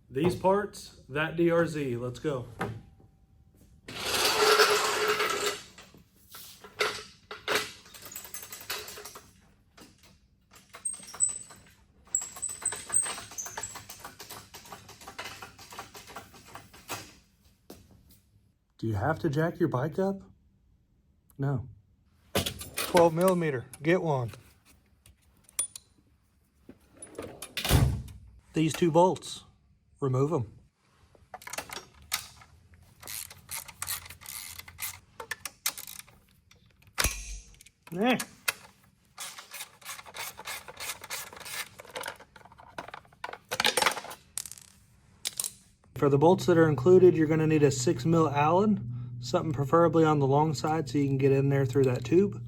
These parts, that DRZ. Let's go. Do you have to jack your bike up? No. 12 millimeter, get one. These two bolts, remove them. Eh. For the bolts that are included, you're going to need a 6mm Allen, something preferably on the long side so you can get in there through that tube.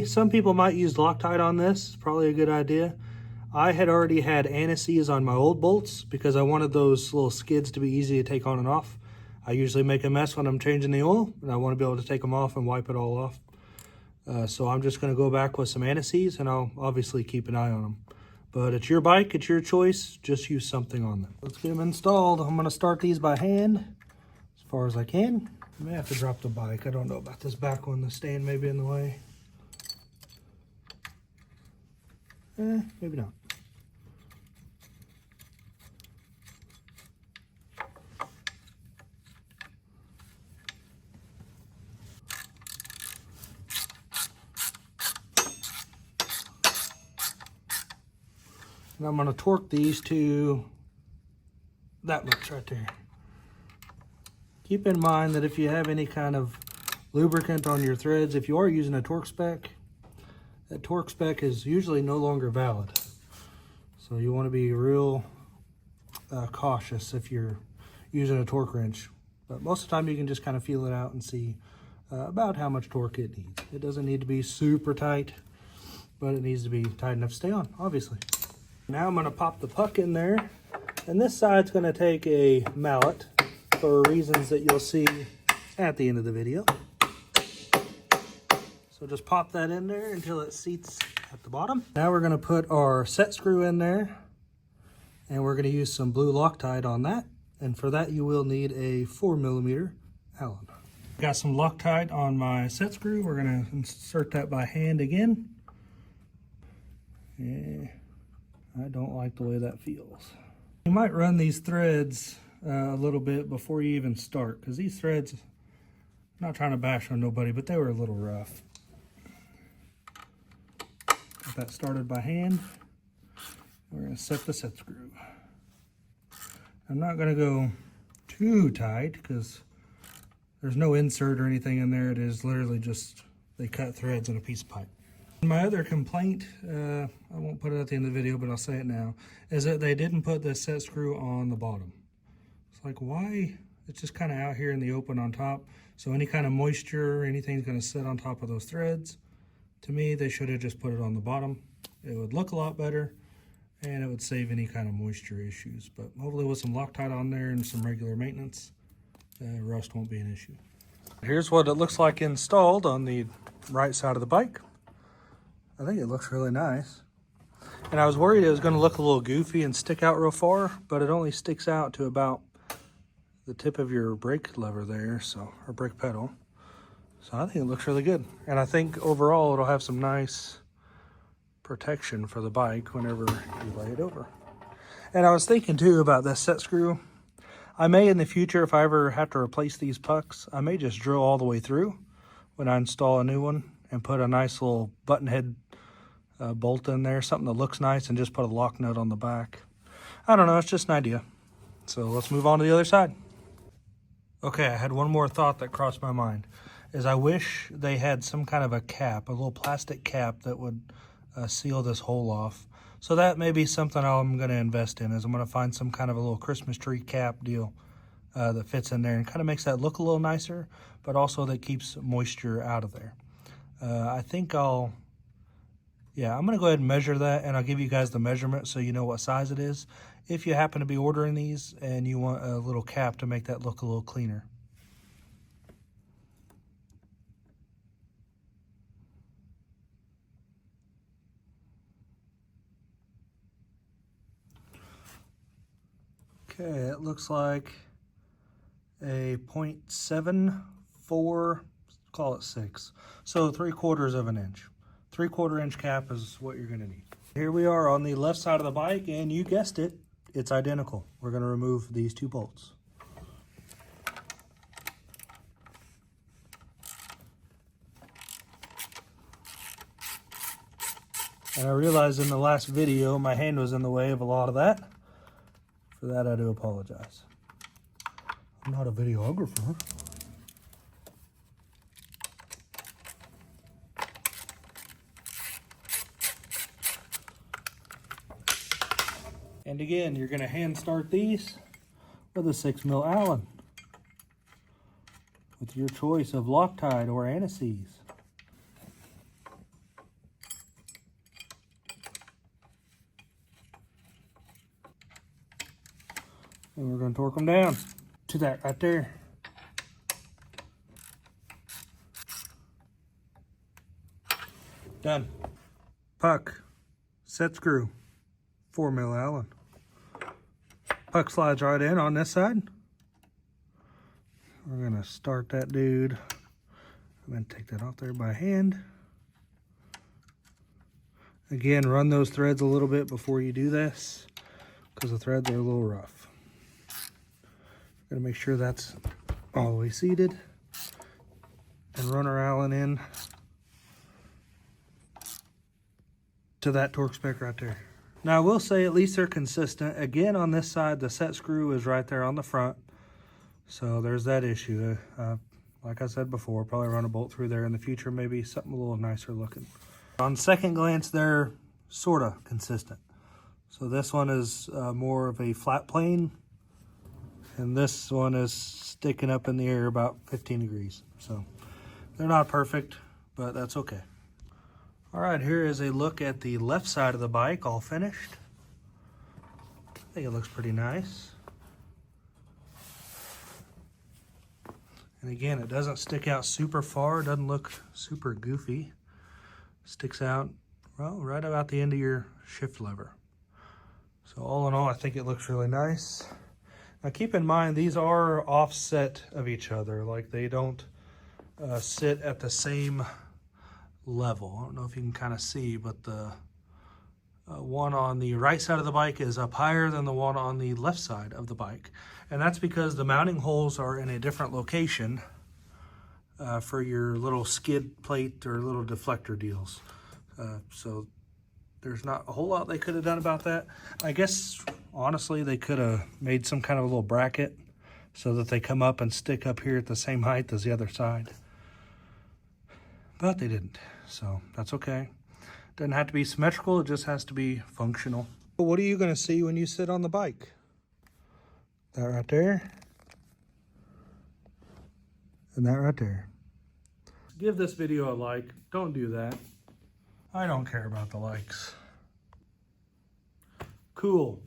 Some people might use Loctite on this, probably a good idea. I had already had anti-seize on my old bolts because I wanted those little skids to be easy to take on and off. I usually make a mess when I'm changing the oil, and I want to be able to take them off and wipe it all off. So I'm just going to go back with some anti-seize, and I'll obviously keep an eye on them. But it's your bike, it's your choice, just use something on them. Let's get them installed. I'm going to start these by hand as far as I can. I may have to drop the bike. I don't know about this back one. The stand may be in the way. Maybe not. And I'm going to torque these to that much right there. Keep in mind that if you have any kind of lubricant on your threads, if you are using a torque spec, that torque spec is usually no longer valid. So you want to be real cautious if you're using a torque wrench. But most of the time you can just kind of feel it out and see about how much torque it needs. It doesn't need to be super tight, but it needs to be tight enough to stay on, obviously. Now I'm going to pop the puck in there, and this side's going to take a mallet for reasons that you'll see at the end of the video. So just pop that in there until it seats at the bottom. Now we're going to put our set screw in there, and we're going to use some blue Loctite on that. And for that you will need a 4mm Allen. Got some Loctite on my set screw. We're going to insert that by hand again. Yeah. I don't like the way that feels. You might run these threads a little bit before you even start, because these threads, I'm not trying to bash on nobody, but they were a little rough. Get that started by hand. We're going to set the set screw. I'm not going to go too tight because there's no insert or anything in there. It is literally just they cut threads in a piece of pipe. My other complaint, I won't put it at the end of the video, but I'll say it now, is that they didn't put the set screw on the bottom. It's like, why? It's just kind of out here in the open on top, so any kind of moisture or anything's going to sit on top of those threads. To me, they should have just put it on the bottom. It would look a lot better, and it would save any kind of moisture issues. But hopefully with some Loctite on there and some regular maintenance, rust won't be an issue. Here's what it looks like installed on the right side of the bike. I think it looks really nice. And I was worried it was going to look a little goofy and stick out real far, but it only sticks out to about the tip of your brake lever there, so, or brake pedal. So I think it looks really good. And I think overall it'll have some nice protection for the bike whenever you lay it over. And I was thinking too about this set screw. I may in the future, if I ever have to replace these pucks, I may just drill all the way through when I install a new one and put a nice little button head bolt in there, something that looks nice, and just put a lock nut on the back. I don't know, it's just an idea. So let's move on to the other side. Okay, I had one more thought that crossed my mind, is I wish they had some kind of a cap, a little plastic cap that would seal this hole off. So that may be something I'm going to invest in, is I'm going to find some kind of a little Christmas tree cap deal that fits in there and kind of makes that look a little nicer, but also that keeps moisture out of there. I think I'm going to go ahead and measure that, and I'll give you guys the measurement so you know what size it is, if you happen to be ordering these and you want a little cap to make that look a little cleaner. Okay, it looks like a 0.74, call it 6. So 3/4 of an inch. 3/4 inch cap is what you're gonna need. Here we are on the left side of the bike, and you guessed it, it's identical. We're gonna remove these 2 bolts. And I realized in the last video, my hand was in the way of a lot of that. For that, I do apologize. I'm not a videographer. And again, you're gonna hand start these with a 6mm Allen with your choice of Loctite or anti-seize. And we're going to torque them down to that right there. Done. Puck, set screw, 4mm Allen. Puck slides right in on this side. We're going to start that dude. I'm going to take that off there by hand. Again, run those threads a little bit before you do this, because the threads are a little rough. Gotta make sure that's all the way seated, and run our Allen in to that torque spec right there. Now I will say at least they're consistent. Again, on this side, the set screw is right there on the front, so there's that issue. Like I said before, probably run a bolt through there in the future, maybe something a little nicer looking. On second glance, they're sort of consistent. So this one is more of a flat plane, and this one is sticking up in the air about 15 degrees. So they're not perfect, but that's okay. All right, here is a look at the left side of the bike, all finished. I think it looks pretty nice. And again, it doesn't stick out super far. It doesn't look super goofy. It sticks out, well, right about the end of your shift lever. So all in all, I think it looks really nice. Now keep in mind, these are offset of each other. Like they don't sit at the same level. I don't know if you can kind of see, but the one on the right side of the bike is up higher than the one on the left side of the bike. And that's because the mounting holes are in a different location for your little skid plate or little deflector deals. So there's not a whole lot they could have done about that. I guess, honestly, they could have made some kind of a little bracket so that they come up and stick up here at the same height as the other side. But they didn't, so that's okay. Doesn't have to be symmetrical, it just has to be functional. What are you gonna see when you sit on the bike? That right there. And that right there. Give this video a like, don't do that. I don't care about the likes. Cool.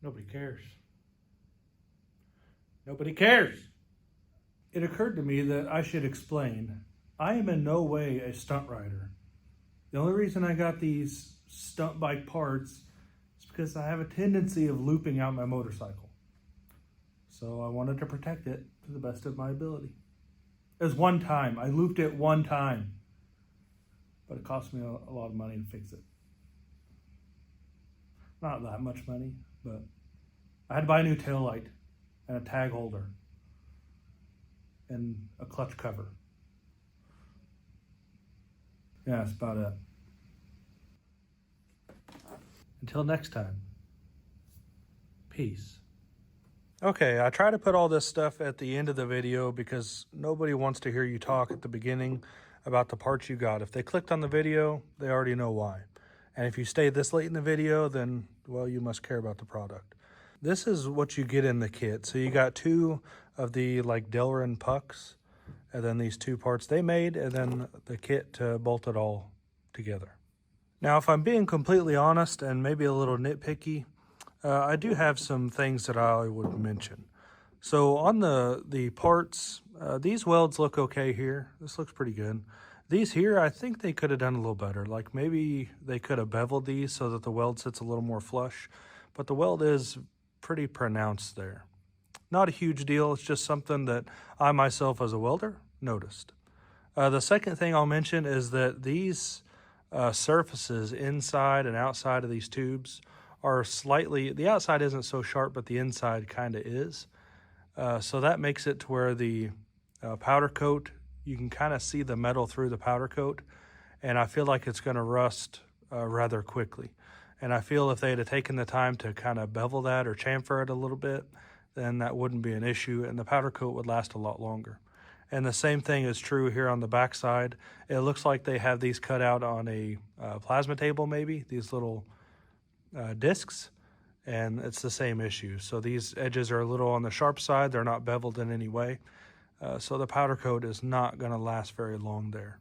Nobody cares. Nobody cares. It occurred to me that I should explain. I am in no way a stunt rider. The only reason I got these stunt bike parts is because I have a tendency of looping out my motorcycle. So I wanted to protect it to the best of my ability. It was one time. I looped it one time. But it cost me a lot of money to fix it. Not that much money, but I had to buy a new taillight and a tag holder and a clutch cover. Yeah, that's about it. Until next time, peace. Okay, I try to put all this stuff at the end of the video because nobody wants to hear you talk at the beginning about the parts you got. If they clicked on the video, they already know why. And if you stayed this late in the video, then, well, you must care about the product. This is what you get in the kit. So you got 2 of the like Delrin pucks, and then these 2 parts they made, and then the kit to bolt it all together. Now, if I'm being completely honest and maybe a little nitpicky, I do have some things that I would mention. So on the parts, these welds look okay here. This looks pretty good. These here, I think they could have done a little better. Like maybe they could have beveled these so that the weld sits a little more flush. but the weld is pretty pronounced there. Not a huge deal, it's just something that I myself as a welder noticed. The second thing I'll mention is that these surfaces inside and outside of these tubes are slightly, the outside isn't so sharp, but the inside kind of is. So that makes it to where the powder coat, you can kind of see the metal through the powder coat, and I feel like it's going to rust rather quickly. And I feel if they had taken the time to kind of bevel that or chamfer it a little bit, then that wouldn't be an issue, and the powder coat would last a lot longer. And the same thing is true here on the back side. It looks like they have these cut out on a plasma table, maybe, these little discs, and it's the same issue. So these edges are a little on the sharp side. They're not beveled in any way. So the powder coat is not going to last very long there.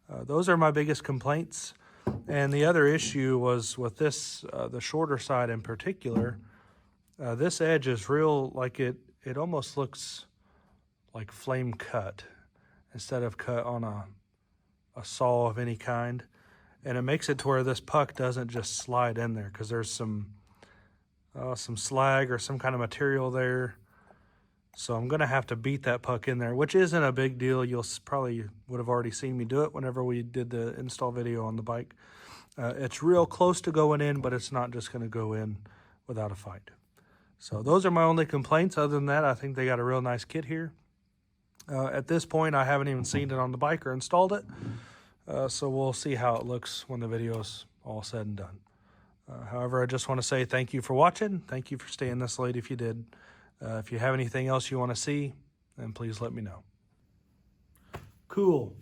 Those are my biggest complaints. And the other issue was with this, the shorter side in particular, this edge is real, like it almost looks like flame cut instead of cut on a saw of any kind. And it makes it to where this puck doesn't just slide in there because there's some slag or some kind of material there. So I'm gonna have to beat that puck in there, which isn't a big deal. You'll probably would have already seen me do it whenever we did the install video on the bike. It's real close to going in, but it's not just gonna go in without a fight. So those are my only complaints. Other than that, I think they got a real nice kit here. At this point, I haven't even seen it on the bike or installed it. So we'll see how it looks when the video's all said and done. However, I just want to say thank you for watching. Thank you for staying this late if you did. If you have anything else you want to see, then please let me know. Cool.